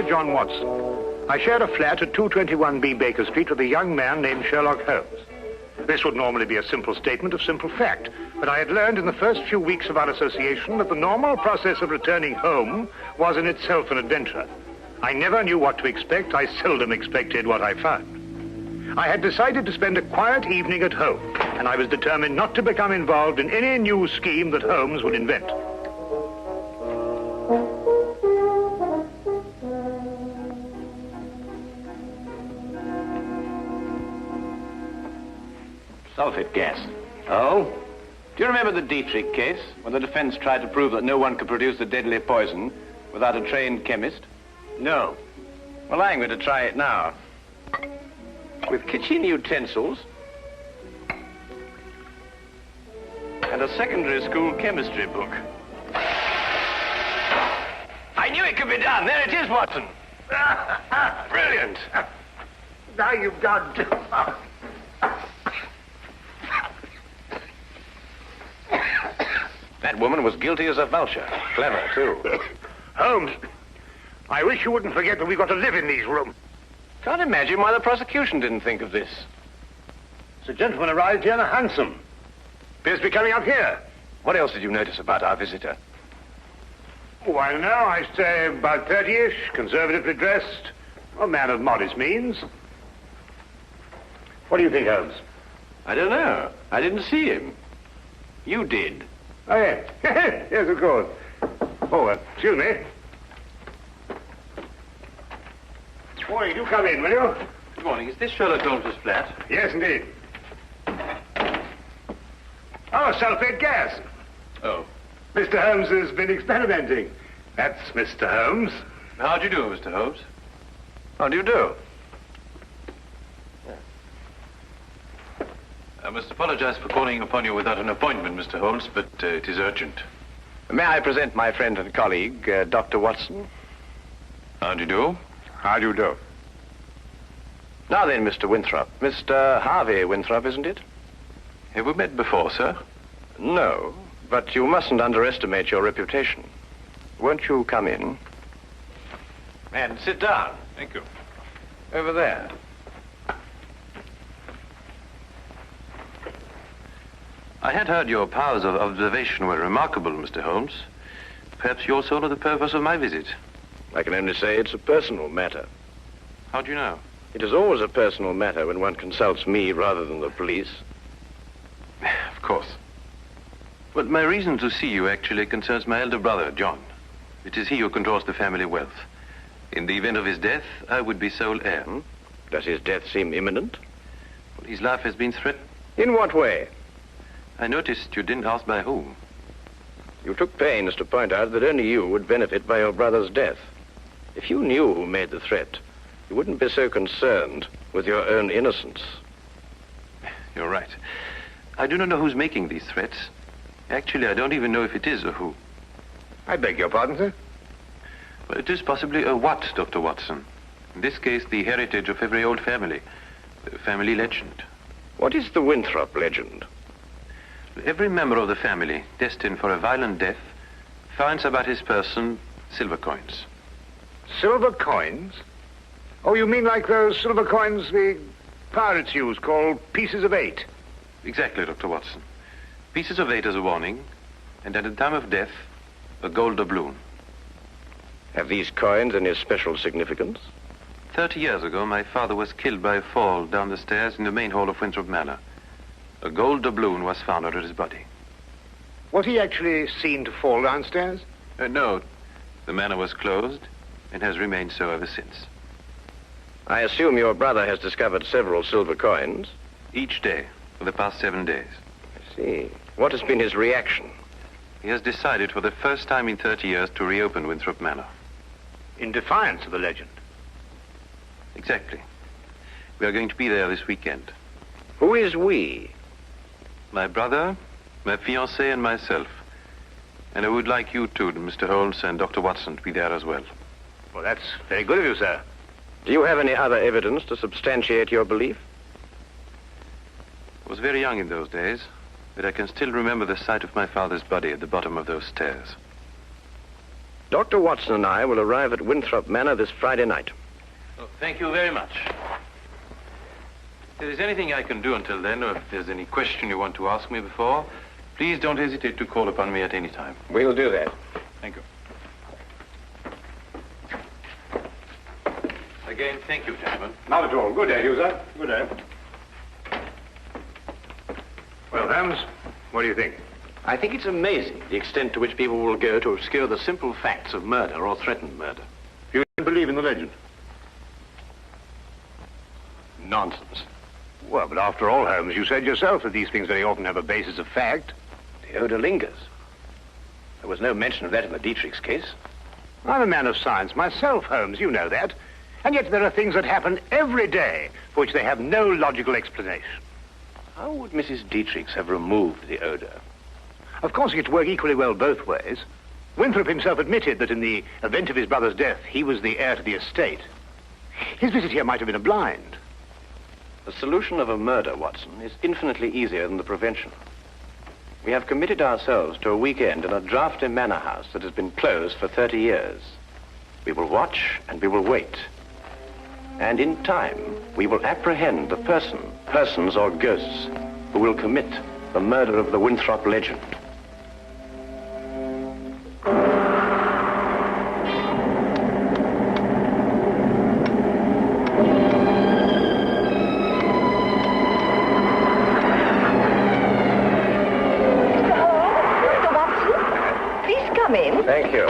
Dr. John Watson. I shared a flat at 221B Baker Street with a young man named Sherlock Holmes. This would normally be a simple statement of simple fact, but I had learned in the first few weeks of our association that the normal process of returning home was in itself an adventure. I never knew what to expect. I seldom expected what I found. I had decided to spend a quiet evening at home, and I was determined not to become involved in any new scheme that Holmes would invent. Sulfate gas. Oh? Do you remember the Dietrich case, when the defense tried to prove that no one could produce the deadly poison without a trained chemist? No. Well, I'm going to try it now. With kitchen utensils and a secondary school chemistry book. I knew it could be done. There it is, Watson. Brilliant. Now you've got... That woman was guilty as a vulture. Clever, too. Holmes, I wish you wouldn't forget that we've got to live in these rooms. Can't imagine why the prosecution didn't think of this. The gentleman arrived here in a hansom. Appears to be coming up here. What else did you notice about our visitor? Oh, I don't know. I say about 30-ish, conservatively dressed. A man of modest means. What do you think, Holmes? I don't know. I didn't see him. You did. Oh, yes. Yes, of course. Oh, excuse me. Morning, do come in, will you? Good morning. Is this Sherlock Holmes' flat? Yes, indeed. Oh, sulfate gas. Oh. Mr. Holmes has been experimenting. That's Mr. Holmes. How do you do, Mr. Holmes? How do you do? I must apologize for calling upon you without an appointment, Mr. Holmes, but it is urgent. May I present my friend and colleague, Dr. Watson? How do you do? How do you do? Now then, Mr. Winthrop. Mr. Harvey Winthrop, isn't it? Have we met before, sir? No, but you mustn't underestimate your reputation. Won't you come in? And sit down. Thank you. Over there. I had heard your powers of observation were remarkable, Mr. Holmes. Perhaps you also know the purpose of my visit. I can only say it's a personal matter. How do you know? It is always a personal matter when one consults me rather than the police. Of course. But my reason to see you actually concerns my elder brother, John. It is he who controls the family wealth. In the event of his death, I would be sole heir. Does his death seem imminent? Well, his life has been threatened. In what way? I noticed you didn't ask by whom. You took pains to point out that only you would benefit by your brother's death. If you knew who made the threat, you wouldn't be so concerned with your own innocence. You're right. I do not know who's making these threats. Actually, I don't even know if it is a who. I beg your pardon, sir? Well, it is possibly a what, Dr. Watson. In this case, the heritage of every old family. The family legend. What is the Winthrop legend? Every member of the family destined for a violent death finds about his person silver coins. Silver coins? Oh, you mean like those silver coins the pirates use, called pieces of 8? Exactly, Dr. Watson. Pieces of 8 as a warning, and at the time of death, a gold doubloon. Have these coins any special significance? 30 years ago, my father was killed by a fall down the stairs in the main hall of Winthrop Manor. A gold doubloon was found under his body. Was he actually seen to fall downstairs? No. The manor was closed and has remained so ever since. I assume your brother has discovered several silver coins. Each day for the past 7 days. I see. What has been his reaction? He has decided for the first time in 30 years to reopen Winthrop Manor. In defiance of the legend? Exactly. We are going to be there this weekend. Who is we? My brother, my fiancée, and myself. And I would like you two, Mr. Holmes and Dr. Watson, to be there as well. Well, that's very good of you, sir. Do you have any other evidence to substantiate your belief? I was very young in those days, but I can still remember the sight of my father's body at the bottom of those stairs. Dr. Watson and I will arrive at Winthrop Manor this Friday night. Oh, thank you very much. If there is anything I can do until then, or if there's any question you want to ask me before, please don't hesitate to call upon me at any time. We'll do that. Thank you. Again, thank you, gentlemen. Not at all. Good day, you, sir. Good day. Well, Holmes, what do you think? I think it's amazing the extent to which people will go to obscure the simple facts of murder or threatened murder. You don't believe in the legend? Nonsense. Well, but after all, Holmes, you said yourself that these things very often have a basis of fact. The odor lingers. There was no mention of that in the Dietrich's case. I'm a man of science myself, Holmes, you know that. And yet there are things that happen every day for which they have no logical explanation. How would Mrs. Dietrich's have removed the odor? Of course, it could work equally well both ways. Winthrop himself admitted that in the event of his brother's death, he was the heir to the estate. His visit here might have been a blind. The solution of a murder, Watson, is infinitely easier than the prevention. We have committed ourselves to a weekend in a drafty manor house that has been closed for 30 years. We will watch and we will wait. And in time, we will apprehend the persons or ghosts, who will commit the murder of the Winthrop legend. Thank you.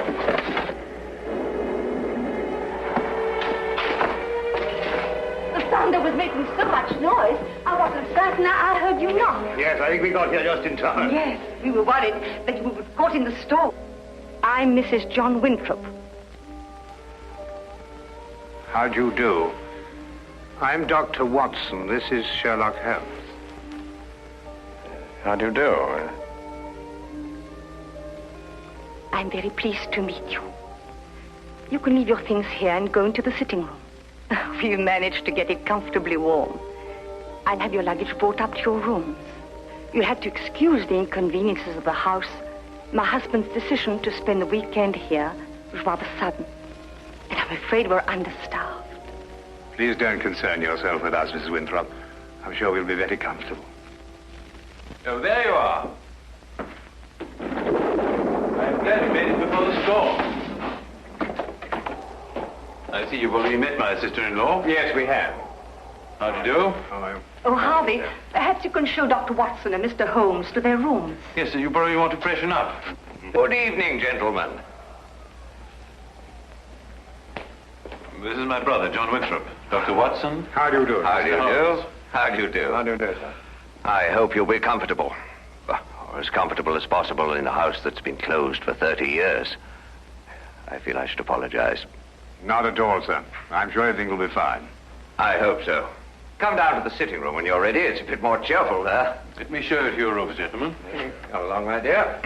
The thunder was making so much noise, I wasn't certain I heard you knock. Yes, I think we got here just in time. Yes, we were worried that you were caught in the storm. I'm Mrs. John Winthrop. How do you do? I'm Dr. Watson. This is Sherlock Holmes. How do you do? I'm very pleased to meet you. You can leave your things here and go into the sitting room. We've managed to get it comfortably warm. I'll have your luggage brought up to your rooms. You'll have to excuse the inconveniences of the house. My husband's decision to spend the weekend here was rather sudden. And I'm afraid we're understaffed. Please don't concern yourself with us, Mrs. Winthrop. I'm sure we'll be very comfortable. Oh, there you are. I'm glad you made it before the storm. I see you've already met my sister-in-law. Yes, we have. How do you do? Oh, Harvey, perhaps you can show Dr. Watson and Mr. Holmes to their rooms. Yes, you probably want to freshen up. Good evening, gentlemen. This is my brother, John Winthrop. Dr. Watson. How do you do? How do you Mr. do? Holmes. How do you do? How do you do, sir? I hope you'll be comfortable. Or as comfortable as possible in a house that's been closed for 30 years. I feel I should apologize. Not at all, sir. I'm sure everything will be fine. I hope so. Come down to the sitting room when you're ready. It's a bit more cheerful there. Let me show you to your rooms, gentlemen. Come along, my dear.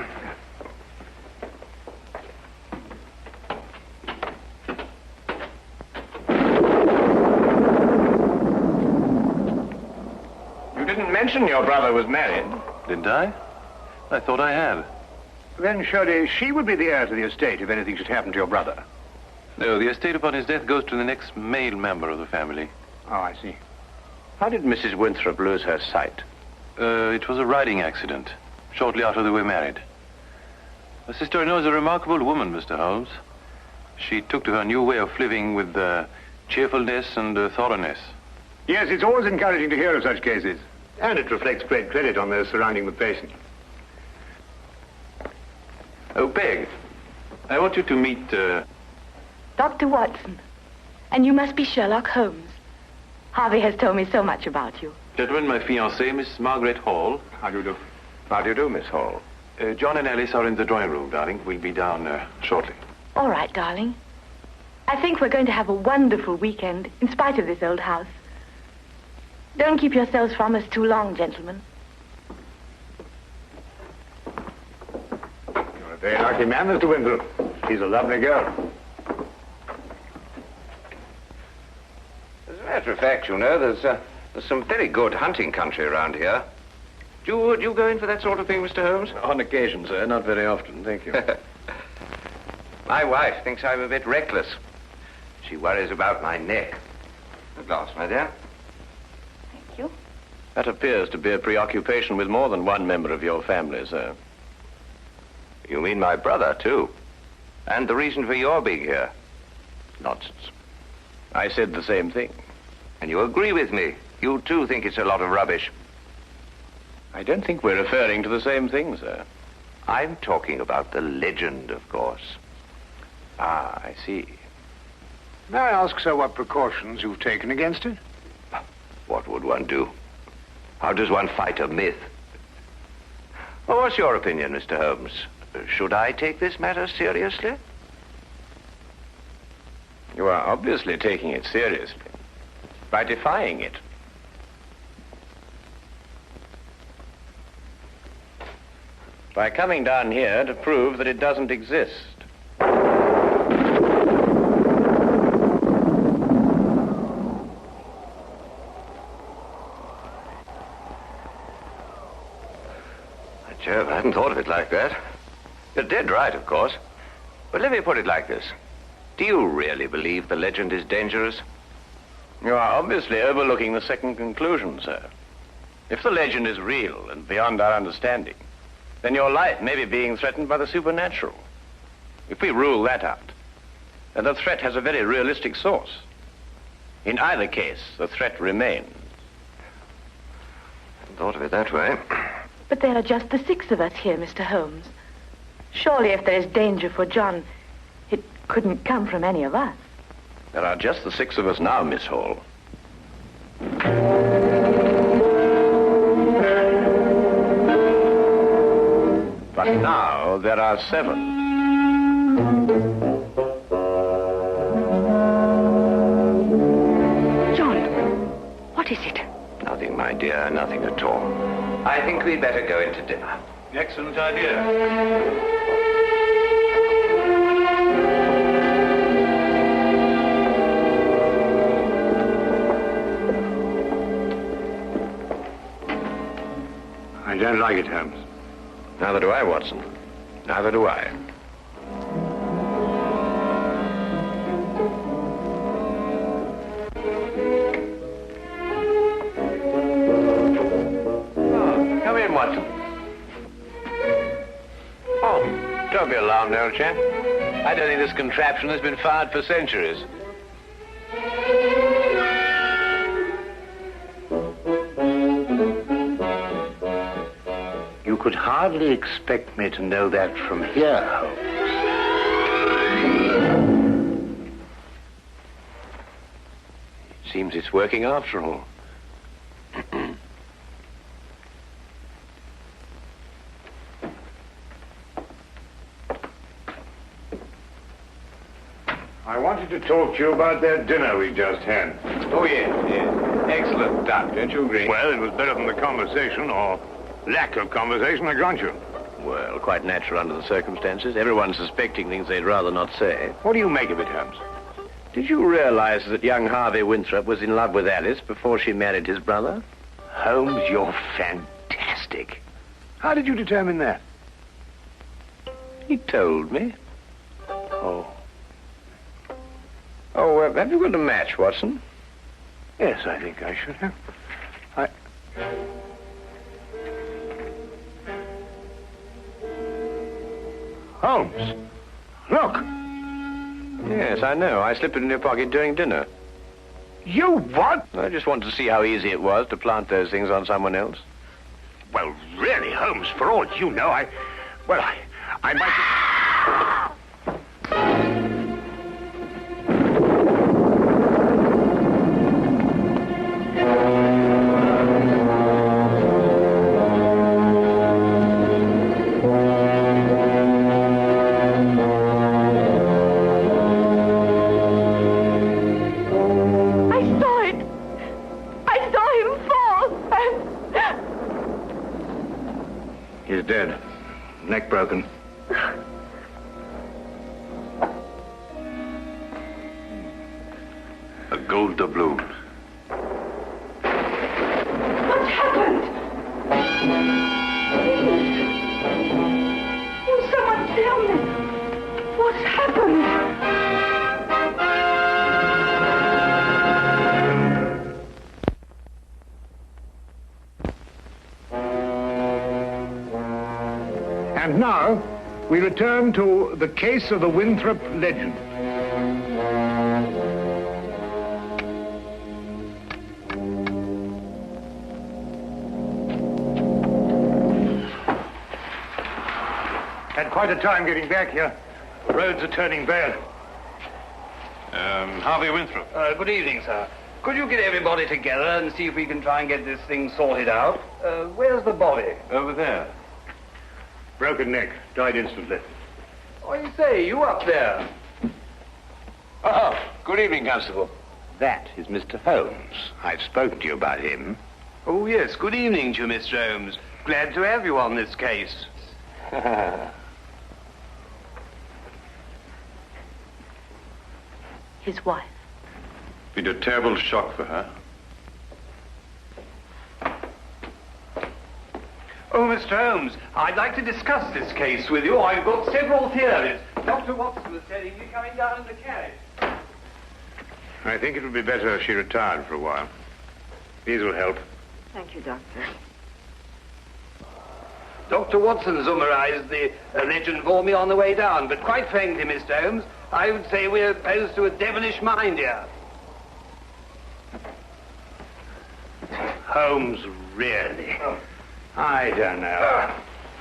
You didn't mention your brother was married. Didn't I? I thought I had. Then surely she would be the heir to the estate if anything should happen to your brother. No, the estate upon his death goes to the next male member of the family. Oh, I see. How did Mrs. Winthrop lose her sight? It was a riding accident, shortly after they were married. My sister-in-law is a remarkable woman, Mr. Holmes. She took to her new way of living with cheerfulness and thoroughness. Yes, it's always encouraging to hear of such cases. And it reflects great credit on those surrounding the patient. Oh, Peg, I want you to meet... Dr. Watson. And you must be Sherlock Holmes. Harvey has told me so much about you. Gentlemen, my fiancée, Miss Margaret Hall. How do you do? How do you do, Miss Hall? John and Alice are in the drawing room, darling. We'll be down shortly. All right, darling. I think we're going to have a wonderful weekend, in spite of this old house. Don't keep yourselves from us too long, gentlemen. You're a very lucky man, Mr. Winthrop. She's a lovely girl. As a matter of fact, you know, there's some very good hunting country around here. Do you go in for that sort of thing, Mr. Holmes? On occasion, sir. Not very often, thank you. My wife thinks I'm a bit reckless. She worries about my neck. A glass, my dear. Thank you. That appears to be a preoccupation with more than one member of your family, sir. You mean my brother, too? And the reason for your being here? Nonsense. I said the same thing. And you agree with me? You, too, think it's a lot of rubbish? I don't think we're referring to the same thing, sir. I'm talking about the legend, of course. Ah, I see. May I ask, sir, what precautions you've taken against it? What would one do? How does one fight a myth? Well, what's your opinion, Mr. Holmes? Should I take this matter seriously? You are obviously taking it seriously by defying it. By coming down here to prove that it doesn't exist. Jove, I hadn't thought of it like that. You're dead right, of course. But let me put it like this. Do you really believe the legend is dangerous? You are obviously overlooking the second conclusion, sir. If the legend is real and beyond our understanding, then your life may be being threatened by the supernatural. If we rule that out, then the threat has a very realistic source. In either case, the threat remains. I hadn't thought of it that way. But there are just the 6 of us here, Mr. Holmes. Surely if there is danger for John, it couldn't come from any of us. There are just the 6 of us now, Miss Hall. But now there are 7. John, what is it? Nothing, my dear, nothing at all. I think we'd better go into dinner. Excellent idea. I don't like it, Holmes. Neither do I, Watson. Neither do I. Oh, come in, Watson. Oh, don't be alarmed, old chap. I don't think this contraption has been fired for centuries. You could hardly expect me to know that from here, Holmes. Seems it's working after all. I wanted to talk to you about that dinner we just had. Oh, yes, yes. Excellent, Doc. Don't you agree? Well, it was better than the conversation, or lack of conversation, I grant you. Well, quite natural under the circumstances. Everyone's suspecting things they'd rather not say. What do you make of it, Holmes? Did you realize that young Harvey Winthrop was in love with Alice before she married his brother? Holmes, you're fantastic. How did you determine that? He told me. Oh. Oh, have you got a match, Watson? Yes, I think I should have. Holmes, look. Yes, I know. I slipped it in your pocket during dinner. You what? I just wanted to see how easy it was to plant those things on someone else. Well, really, Holmes, for all you know, I might... He's dead. Neck broken. A gold doubloon. What happened? Please. Oh, someone tell me. What's happened? And now, we return to the case of the Winthrop legend. Had quite a time getting back here. The roads are turning bad. Harvey Winthrop. Good evening, sir. Could you get everybody together and see if we can try and get this thing sorted out? Where's the body? Over there. Broken neck. Died instantly. What do you say? You up there? Oh, good evening, Constable. That is Mr. Holmes. I've spoken to you about him. Oh, yes. Good evening to you, Mr. Holmes. Glad to have you on this case. His wife. Been a terrible shock for her. Oh, Mr. Holmes, I'd like to discuss this case with you. I've got several theories. Dr. Watson was telling me coming down in the carriage. I think it would be better if she retired for a while. These will help. Thank you, Doctor. Dr. Watson summarized the legend for me on the way down, but quite frankly, Mr. Holmes, I would say we're opposed to a devilish mind here. Holmes, really? I don't know.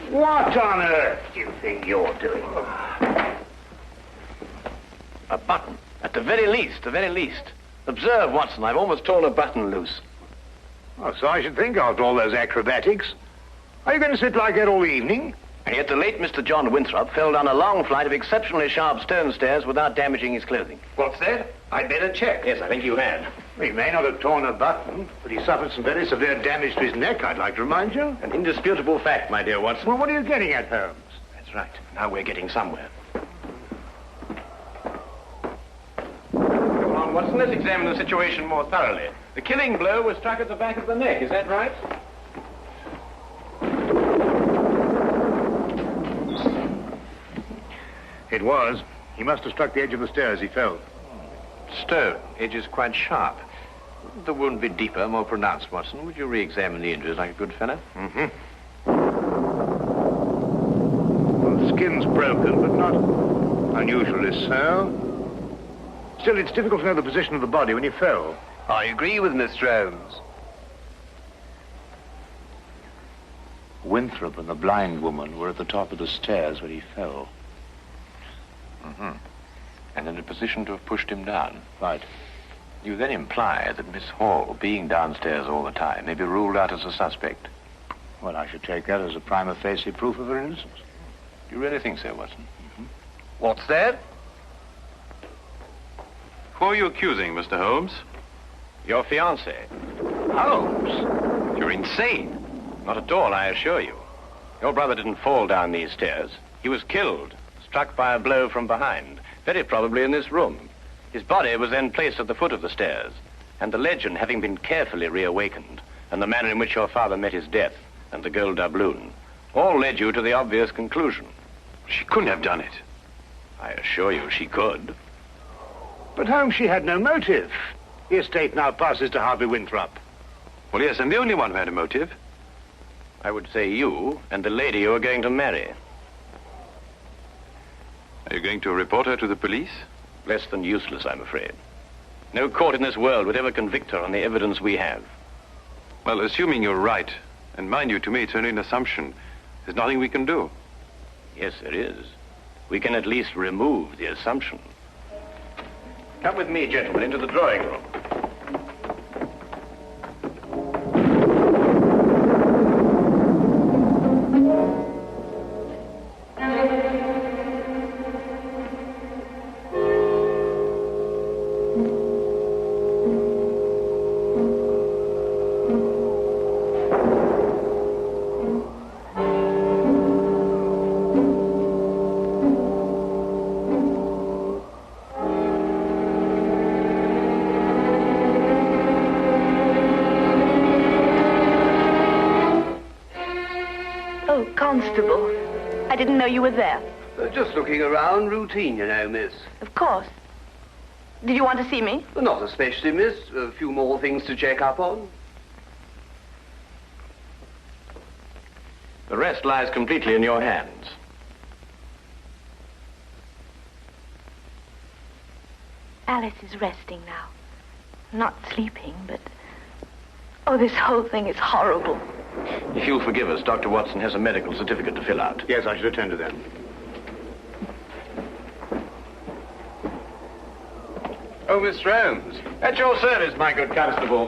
What on earth do you think you're doing? A button. At the very least. Observe, Watson, I've almost torn a button loose. Oh, so I should think after all those acrobatics. Are you going to sit like that all evening? And yet the late Mr. John Winthrop fell down a long flight of exceptionally sharp stone stairs without damaging his clothing. What's that? I'd better check. Yes, I think you had. He may not have torn a button, but he suffered some very severe damage to his neck, I'd like to remind you. An indisputable fact, my dear Watson. Well, what are you getting at, Holmes? That's right. Now we're getting somewhere. Come on, Watson, let's examine the situation more thoroughly. The killing blow was struck at the back of the neck, is that right? It was. He must have struck the edge of the stairs. He fell. Stone. Edge is quite sharp. The wound be deeper, more pronounced, Watson. Would you re-examine the injuries like a good fellow? Mm-hmm. Well, the skin's broken, but not unusually so. Still, it's difficult to know the position of the body when he fell. I agree with Mr. Holmes. Winthrop and the blind woman were at the top of the stairs when he fell. Mm-hmm. And in a position to have pushed him down. Right. You then imply that Miss Hall, being downstairs all the time, may be ruled out as a suspect. Well, I should take that as a prima facie proof of her innocence. Do you really think so, Watson? Mm-hmm. What's that? Who are you accusing, Mr. Holmes? Your fiancé. Holmes? You're insane. Not at all, I assure you. Your brother didn't fall down these stairs. He was killed, struck by a blow from behind, very probably in this room. His body was then placed at the foot of the stairs, and the legend having been carefully reawakened, and the manner in which your father met his death, and the gold doubloon, all led you to the obvious conclusion. She couldn't have done it. I assure you she could. But Holmes, she had no motive. The estate now passes to Harvey Winthrop. Well, yes, I'm the only one who had a motive. I would say you and the lady you are going to marry. Are you going to report her to the police? Less than useless, I'm afraid. No court in this world would ever convict her on the evidence we have. Well, assuming you're right, and mind you, to me, it's only an assumption, there's nothing we can do. Yes, there is. We can at least remove the assumption. Come with me, gentlemen, into the drawing room. Oh, Constable. I didn't know you were there. Just looking around, routine, you know, miss. Of course. Did you want to see me? Well, not especially, miss. A few more things to check up on. The rest lies completely in your hands. Alice is resting now. Not sleeping, but... Oh, this whole thing is horrible. If you'll forgive us, Dr. Watson has a medical certificate to fill out. Yes, I should attend to that. Oh, Mr. Holmes. At your service, my good constable.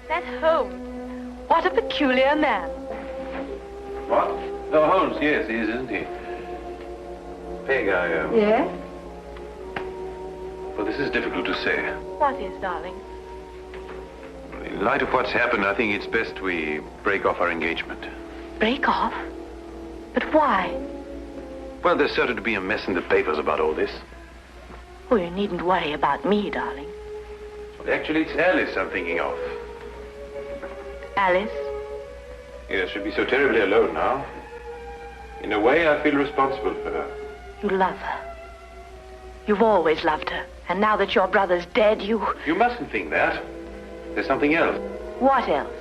That's Holmes. What a peculiar man. What? Oh, Holmes, yes, he is, isn't he? Peg, Yes? Well, this is difficult to say. What is, darling? In light of what's happened, I think it's best we break off our engagement. Break off? But why? Well, there's certain to be a mess in the papers about all this. Oh, you needn't worry about me, darling. Well, actually, it's Alice I'm thinking of. Alice? Yes, she'll be so terribly alone now. In a way, I feel responsible for her. You love her. You've always loved her. And now that your brother's dead, you... You mustn't think that. There's something else. What else?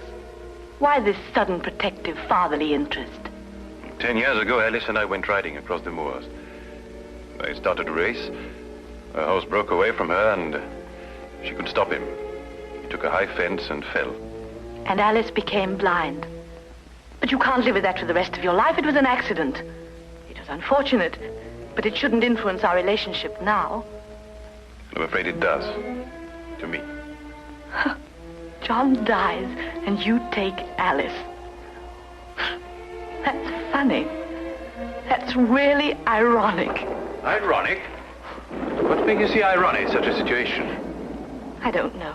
Why this sudden protective fatherly interest? 10 years ago, Alice and I went riding across the moors. I started a race. Her horse broke away from her and she couldn't stop him. He took a high fence and fell. And Alice became blind. But you can't live with that for the rest of your life. It was an accident. It was unfortunate, but it shouldn't influence our relationship now. I'm afraid it does. To me. John dies and you take Alice. That's funny. That's really ironic. Ironic? What makes you see ironic in such a situation? I don't know.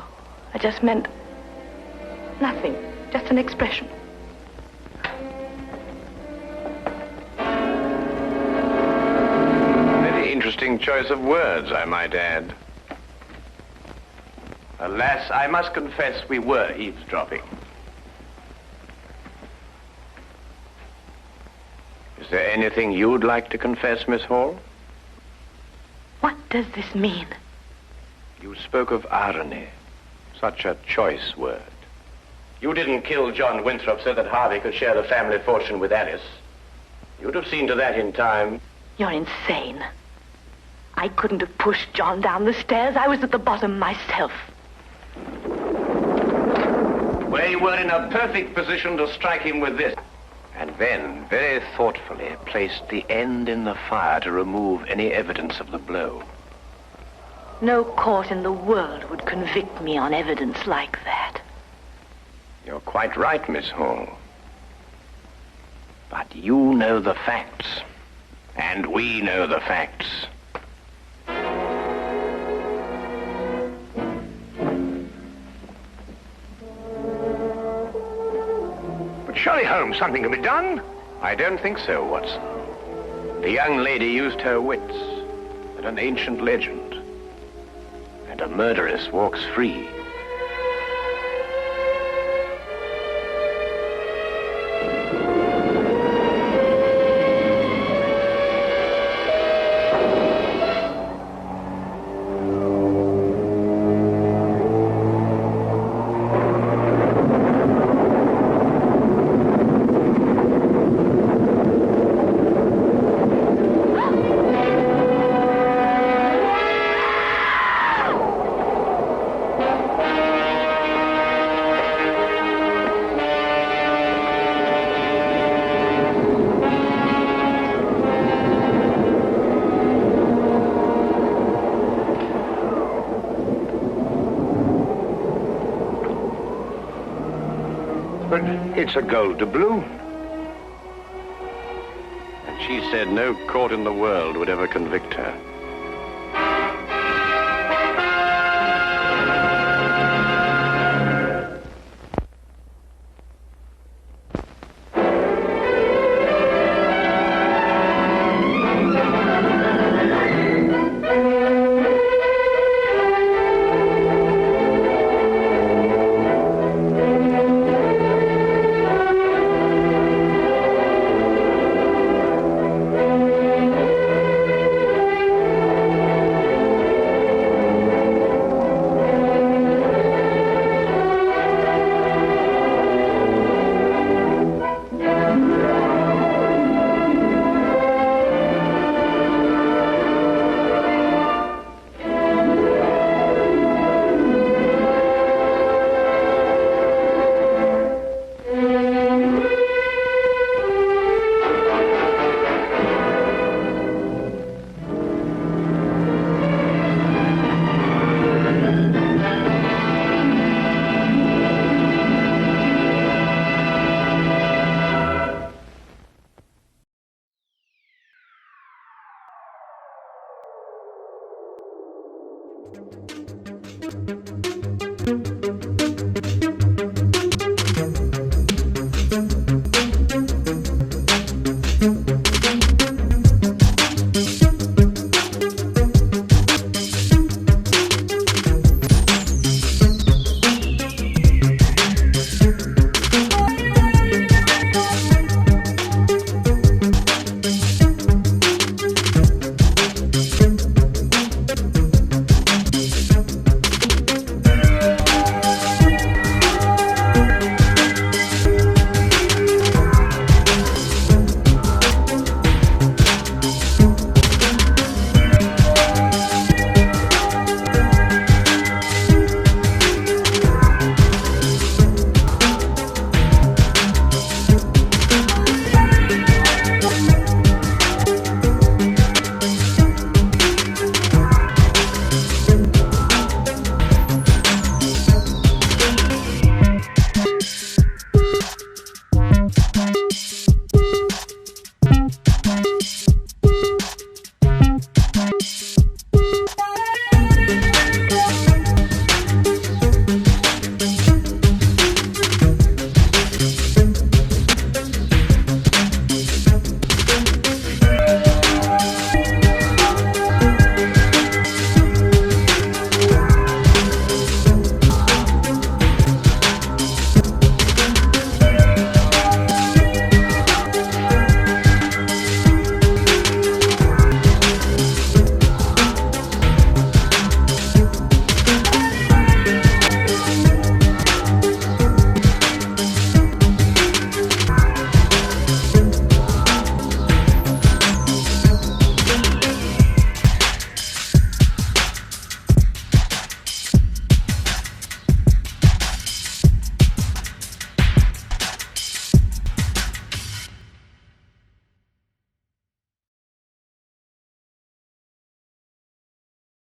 I just meant nothing. Just an expression. Very interesting choice of words, I might add. Alas, I must confess we were eavesdropping. Is there anything you'd like to confess, Miss Hall? What does this mean? You spoke of irony. Such a choice word. You didn't kill John Winthrop so that Harvey could share the family fortune with Alice. You'd have seen to that in time. You're insane. I couldn't have pushed John down the stairs. I was at the bottom myself. We were in a perfect position to strike him with this. And then, very thoughtfully, placed the end in the fire to remove any evidence of the blow. No court in the world would convict me on evidence like that. You're quite right, Miss Hall. But you know the facts. And we know the facts. But surely, Holmes, something can be done. I don't think so, Watson. The young lady used her wits and an ancient legend. And a murderess walks free. But it's a gold doubloon. And she said no court in the world would ever convict her.